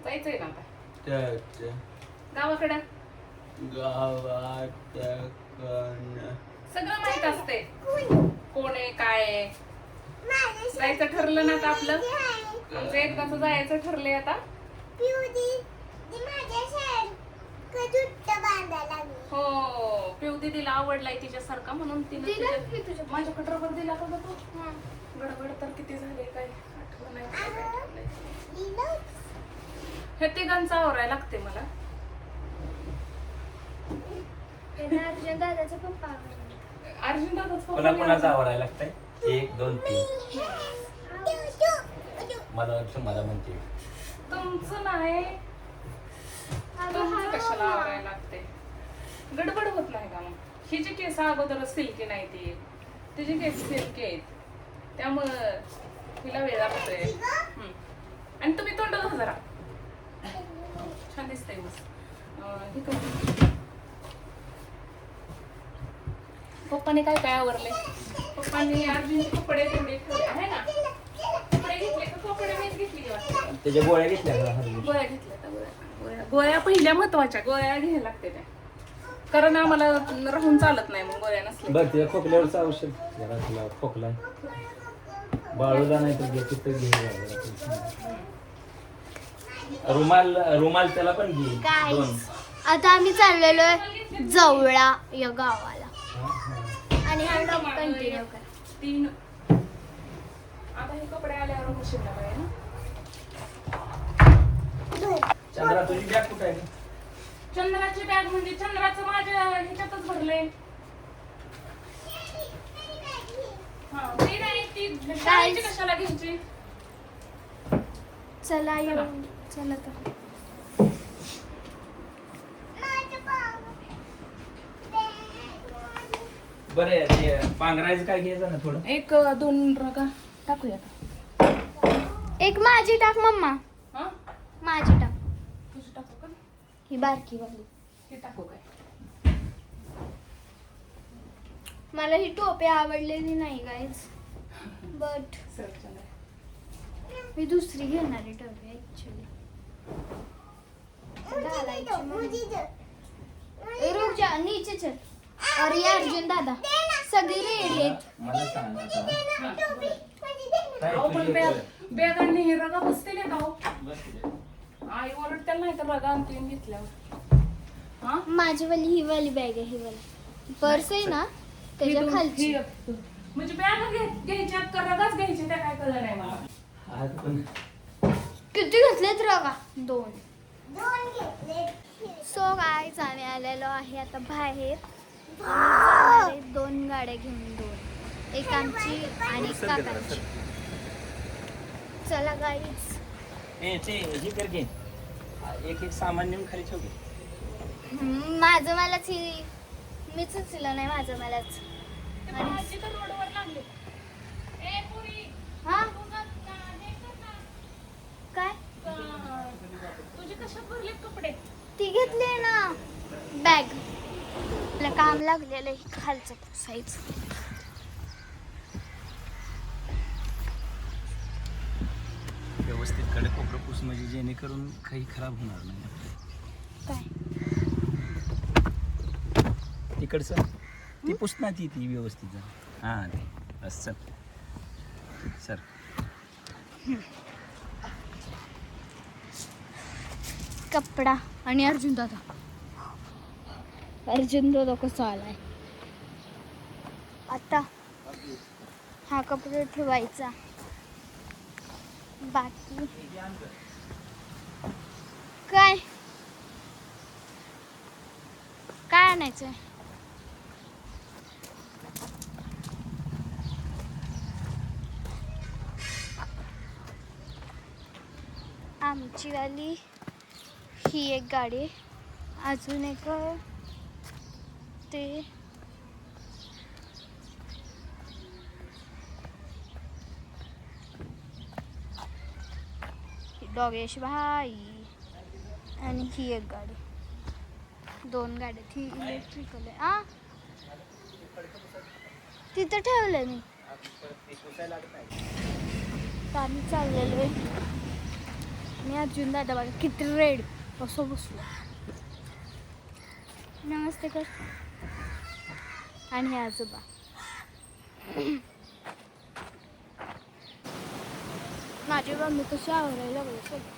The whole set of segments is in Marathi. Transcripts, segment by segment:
जायचंय ना आता गावाकडं. सगळं माहित असते कोण आहे काय आहे. जायचं ठरलं ना आता आपलं. आमचं एकदाच जायचं ठरलंय आता. हो पिऊ दीदीला आवडलाय तिच्यासारखा म्हणून तिने माझ्याकडे रबर दिला का ग तू. गडबड तर किती झाले काय आठवण नाही. हे तिघांचं आवरायला लागते मला. अर्जुन दादाचा पप्पा अर्जुन दादाच कोणाचा आवरायला लागतंय. 1 2 3 मला म्हणते तुमचं नाही. तुमचं कशाला आवरायला लागते. गडबड होत नाही का मग. हिचे केस अगोदर सिल्की नाही ती. तिचे केस सिल्की आहेत त्यामुळं तिला वेळ लागतोय. आणि तुम्ही तोंड धुवा जरा. छान दिसतंय मस्त. पप्पाने काय काय आवरले. पप्पांनी अर्जुनचे कपडे तेवढे ठेवले आहे ना. कपडे घेतले का कपडे मीच घेतली वाटतं. त्याच्या गोळ्या घेतल्या गोळ्या घेतल्या गोळ्या पहिल्या महत्वाच्या. गोळ्या घ्यायला लागते त्या कारण आम्हाला राहून चालत नाही मग गोळ्या नसल्या. बरं ते खोकल्यावरचं औषध जरा तुला खोकला बाळूला नाही तर घे तिथं घे. रुमाल त्याला पण घे 2. आता आम्ही चाललेलो जवळा या गावाला आणि हा डॉग कंटिन्यू करा. 3 आता हे कपडे आल्यावर मशीनला पाहिजे ना. चंद्रा तुझी बॅग कुठे आहे. चंद्राची बॅग म्हणजे चंद्राचं माझ्या ह्याच्यातच भरलंय. हा ती नाही ती शाळेची कशाला घ्यायची. चला येऊन चला तर. बरं ते पांघरायचं काय घ्यायचं ना थोडं. 1-2 रगा टाकूया. एक माझी टाक मम्मा. हा माझी टाक. तुझी टाकू का. ही बारकी वाली. हे टाकू काय. मला ही टोपी आवडलेली नाही गाईज बट मी दुसरी घेणार आहे टोपी ऍक्च्युली. रुक जा नीचे चल. अरे अर्जुन दादा सगळी रेडी आहेत. मला सांग बॅग आणि हे रगा बसते ना गाव. आई ओरडते नाही तर रगा आणते घेतल्यावर. हा माझी वाली ही वाली बॅग आहे. ही वाली पर्स आहे ना त्याच्या खालची. म्हणजे बॅग घ्यायच्या का रगाच घ्यायचे त्या काय कळलं नाही मला. किती घेतलेत रगा. 2 सो गाईज आम्ही आलेलो आहे आता बाहेर. 2 गाड्या घेऊन 2 एक आमची आणि एक काकांची. चला गाईज. ते हे कर घे. एक सामान नेऊन खाली ठेव घे. माझं मलाच ही मीच उचलं नाही माझं मलाच. रोडवर लागले. हा काय तुझे कशात भरले कपडे. ती घेतली ना बॅग. आपलं काम लागलेलं आहे खालचं पुसायचं. व्यवस्थित कडे कोपरं पुस म्हणजे जेणेकरून काही खराब होणार नाही. काय तिकडचं ती पुसना ती व्यवस्थित जा. हां ते बस चल सर. कपडा आणि अर्जुन दादा. अर्जुन दादा कसा आलाय. आता हा कपडा ठेवायचा. बाकी काय काय आणायचंय. आमची वाली ही एक गाडी. अजून एक ते डॉगेश भाई आणि ही एक गाडी. 2 गाड्या. ही इलेक्ट्रिकल आहे. तिथं ठेवलं मी. आता आम्ही चाललेलो आहे. मी अर्जुन दादा बघा किती रेड कसं बसलो. नमस्ते कर. आणि हे आजोबा. माझी मम्मी कशी आवरायला लागली सगळं.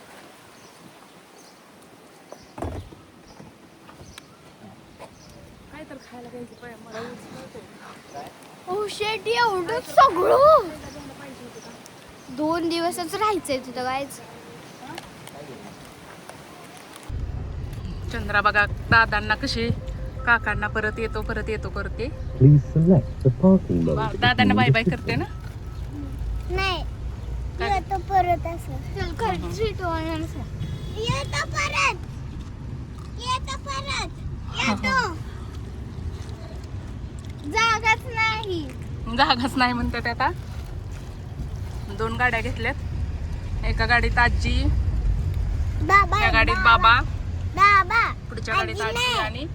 काय तर खायला घ्यायचं पाय मला ओ शेट एवढं सगळं 2 दिवसच राहायचंय तिथं गायच. चंद्रा बघा दादांना कशी काकांना परत येतो करते. Please select the parking mode. दादांना बाय बाय करते ना. नाही येतो परत असं. चल खरं सीट येतो परत येतो. जागाच नाही. जागाच नाही म्हणतात आता. 2 गाड्या घेतल्यात. एका गाडीत आजी, बाबा या गाडीत बाबा, बाबा पुढच्या गाडीत आजी आणि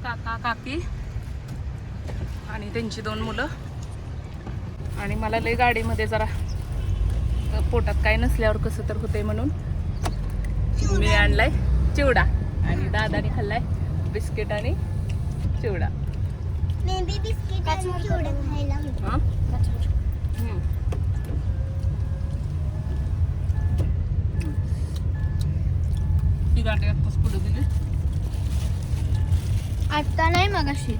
काका काकी आणि त्यांची 2 मुलं. आणि मला लय गाडीमध्ये जरा पोटात काय नसल्यावर कसं तर होतंय म्हणून मी आणलाय चिवडा आणि दादाने खाल्लाय बिस्किट आणि चिवडा. मी बी बिस्किट आणि चिवडा खायला होतो. हा? हम्म. ती गाडी आत्ताच पुढे दिली. आता नाही मगाशी.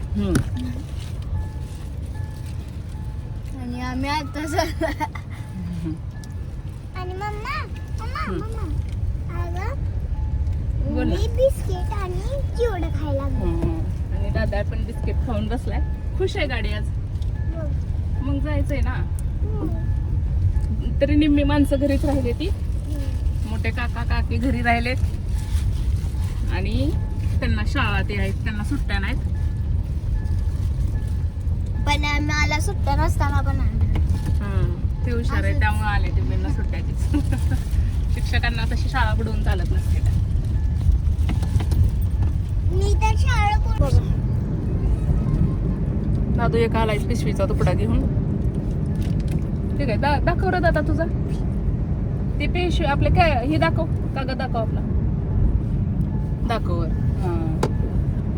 आणि आम्ही आता आणि मम्मा बोल ना. मी बिस्किट आणि चिवडा खायला आणि दादा पण बिस्किट खाऊन बसलाय. खुश आहे गाडी आज. मग जायचंय ना. तरी निम्मी माणसं घरीच राहिले. ती मोठे काका काकी घरी राहिलेत आणि त्यांना शाळा ते आहेत, त्यांना सुट्ट्या नाहीत. पण मला सुट्ट्या नसताना पण ते हुशार आहे त्यामुळे आले ते बिना सुट्ट्याचीच. शिक्षकांना तशी शाळा बुडवून चालत नसते. मी तर शाळा दादू एक आलाय पिशवीचा तुकडा घेऊन. ठीक आहे दाखव रे दादा तुझा. ते पिशवी आपले काय हे दाखव, कागद दाखव आपला. दाखव वर.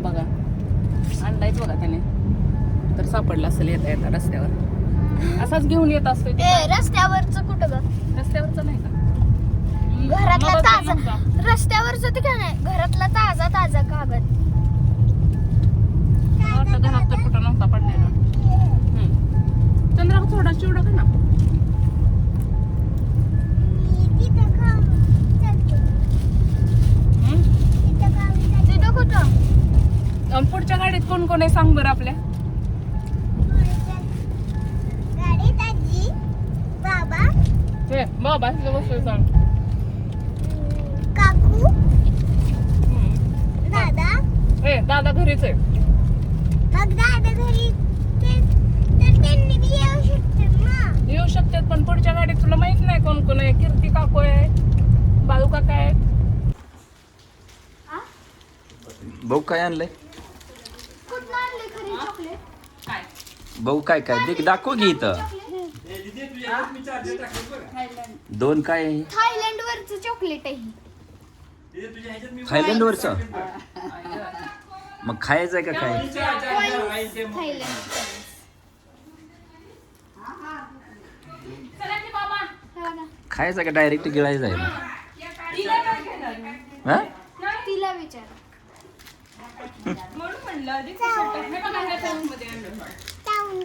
बघा आणलायच बघा त्याने. तर सापडला असेल येता रस्त्यावर. असाच घेऊन येत असतो. रस्त्यावरचं कुठं ग? रस्त्यावरचं नाही का? घरातला मला ताजा नव्हता. रस्त्यावरचं ते काय नाही, घरातला ताजा कागद. आता घरात तर कुठं नव्हता पडलेला. चंद्रा थोडा चिवडा का ना. तिथं कुठं? पुढच्या गाडीत कोण कोण आहे सांग बरं आपल्या. गाडीत आजी, बाबा, हे बाबा इथं बसलोय सांग. काकू, दादा. ए दादा घरीच आहे. मग दादा घरी तर त्यांनी बी येऊ शकतात ना. येऊ शकतात पण पुढच्या गाडीत तुला माहित नाही कोण कोण आहे. कीर्ती काकू आहे, बाळू काका आहे. भाऊ काय आणलंय? कुठं आणले खरी चॉकलेट? काय भाऊ काय काय दाखव घे इथं. 2 काय आहे? थायलंड वरचं चॉकलेट आहे. थायलंड वरचं. मग खायचं आहे का काय? थायलंड. चला की बाबा. खायचं का डायरेक्ट गिळायचं आहे? हा? तिला विचार. म्हणून म्हणलं आधी कसं हे बघा ह्या पॅकमध्ये आणलं.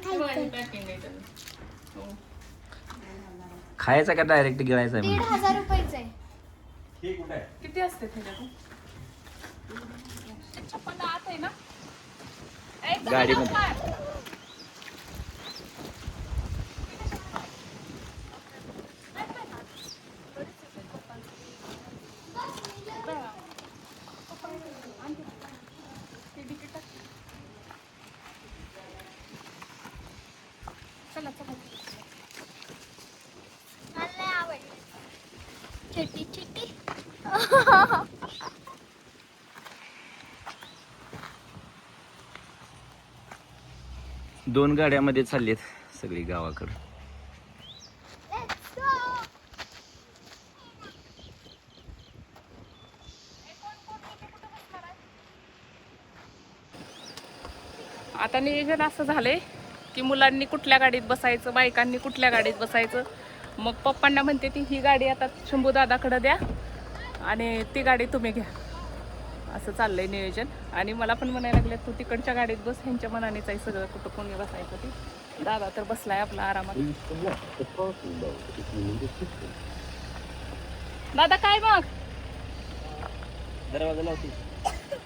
हे बघा, ही पॅकिंग आहे त्याला. हो. खायचं का डायरेक्ट गिळायचं आहे? 1,500 रुपयाचं आहे. किती असते त्याच्यात? चप्पल आत आहे ना. गाडीमध्ये. चला चला. मला आवडलं. चिट्टी. 2 गाड्यामध्ये चाललेत सगळी गावाकडे. आता नियोजन असं झालंय की मुलांनी कुठल्या गाडीत बसायचं, बायकांनी कुठल्या गाडीत बसायचं. मग पप्पांना म्हणते ती ही गाडी आता शंभू दादाकडे द्या आणि ती गाडी तुम्ही घ्या, असं चाललंय नियोजन. आणि मला पण म्हणायला लागले तू तिकडच्या गाडीत बस, ह्यांच्या मनानेच आहे सगळं, कुठं कोणी बसायचं ती. दादा तर बसलाय आपला आरामात. Please select the parking mode if you need assistance. दादा काय मग? दरवाजा लावते.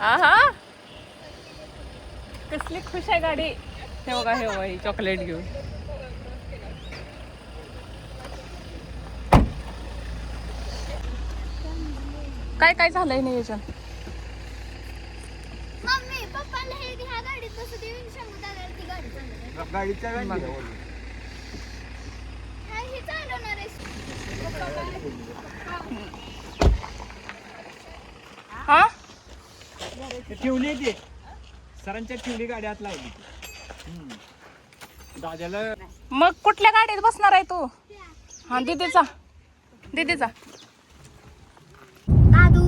हा हा, कसली खुश आहे गाडी. हे बघा ही चॉकलेट घेऊन. काय काय झालंय नियोजन? मम्मी पप्पाला हे ह्या गाडीत बसू दे, शंभू दादाला ती गाडी चालवणार. गाडीच्या हे चालवणार आहे. हा ठेवली ती सरांच्या ठेवली गाडी आत लावली. दादाला मग कुठल्या गाडीत बसणार आहे तू? हा दीदीचा दादू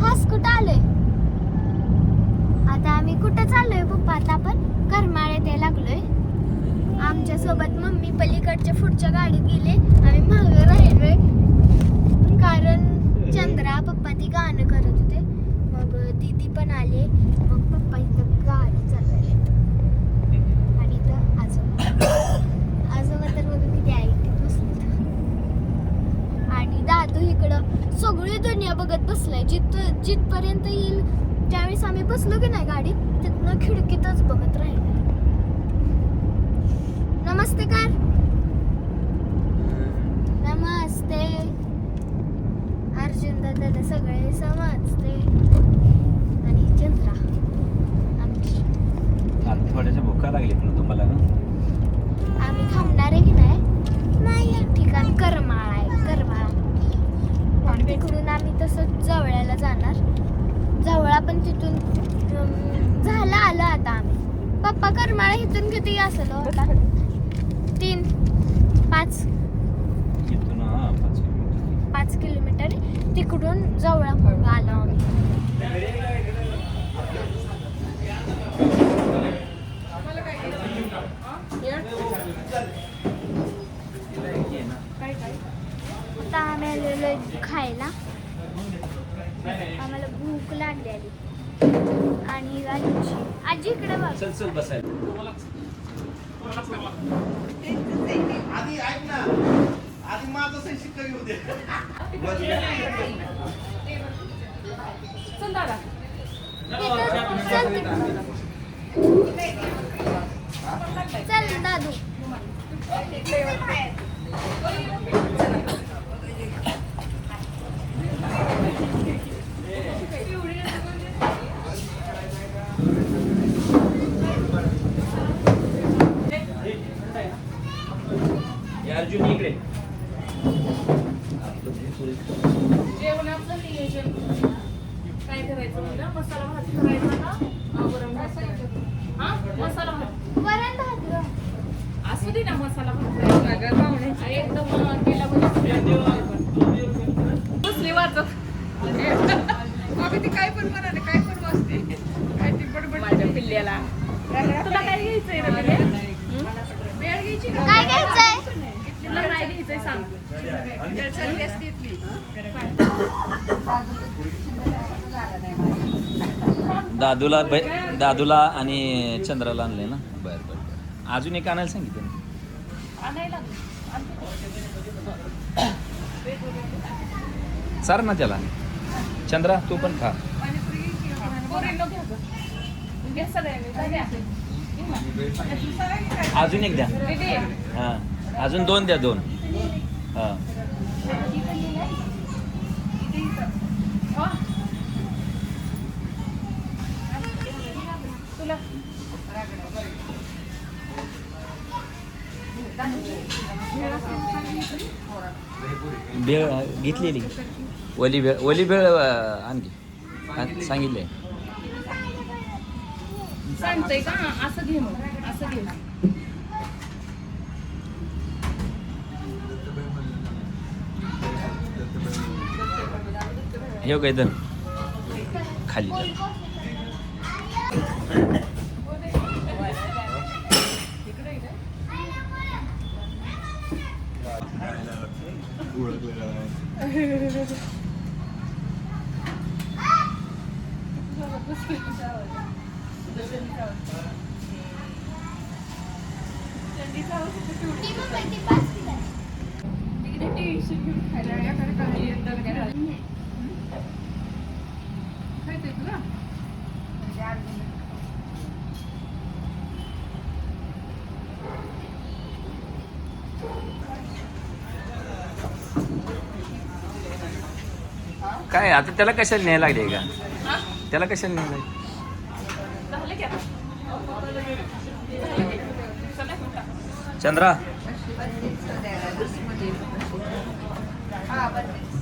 हस कुठं आलोय? आता आम्ही कुठं चाललोय पप्पा? आता आपण करमाळ्यात यायला लागलोय. आमच्या सोबत मम्मी पलीकडच्या पुढच्या गाडीत गेले, आम्ही मागे राहिलोय कारण चंद्रा पप्पा ती गाणं करत होते. मग दीदी पण आले, मग पप्पा इथं गाडी चालवली आणि इथं आजोबा तर बघा किती ऐकत बसले. आणि दादू इकडं सगळी दुनिया बघत बसलाय. जिथपर्यंत येईल त्यावेळेस आम्ही बसलो की नाही गाडीत, तिथनं खिडकीतच बघत राहिलो. नमस्ते कर. नमस्ते अर्जुन दादा सगळे समजते. आणि चंद्रा आमची. आता थोड्याशा भुका लागलीत ना तुम्हाला ना? आम्ही थांबणार आहे की नाही एक ठिकाण करमाळा आहे, करमाळा. आणि तिकडून आम्ही तसंच जवळ्याला जाणार. जवळा पण तिथून झालं आलं आता आम्ही. पप्पा करमाळा इथून किती असेल? 3-5 इथून 5 किलोमीटर. 5 किलोमीटर. तिकडून जवळा मग आलो आम्ही. आता आम्ही आलेलो खायला. आम्हाला भूक लागलेली. आणि आजी इकडे बघ. चल बसायला. आधी ऐक ना, आधी माझं सही शिक्का घेऊ दे. चल दादा. चल दादू. अर्जुन इकडे. जेवणाचं नियोजन काय करायचं म्हणजे मसाला भात करायचा का वरण भात करायचा? हा मसाला भात. वरण भात गं. असू दे ना मसाला भात करायचा. एकदम केला म्हणजे बसली वाचत. अगं ती काय पण म्हणाले, काय पण वाचते, काय ती बडबड माझ्या पिल्ल्याला. तुला काय घ्यायचंय रे बेळ? बेळ घ्यायची का? काय घ्यायचंय? तुला काय घ्यायचंय सांग. दादूला आणि चंद्राला आणलंय ना? बरं. अजून एक आणायला सांगितलं. आणायला सर ना त्याला. चंद्रा तू पण खा. अजून एक द्या. हां अजून 2 द्या. 2 हां. तुला भेळ घेतलेली. ओली भेळ आणखी सांगितले. सांगतोय का असं घे, मग असं घे. हे काय तर खाली कोल्ड कॉफी. ती मग ती पाच दिला. काय आता त्याला कशाला न्यायला लागले का हा? त्याला कशाला न्यायला लागले? झालं की आता? चला की उठा. चंद्रा हा, 32.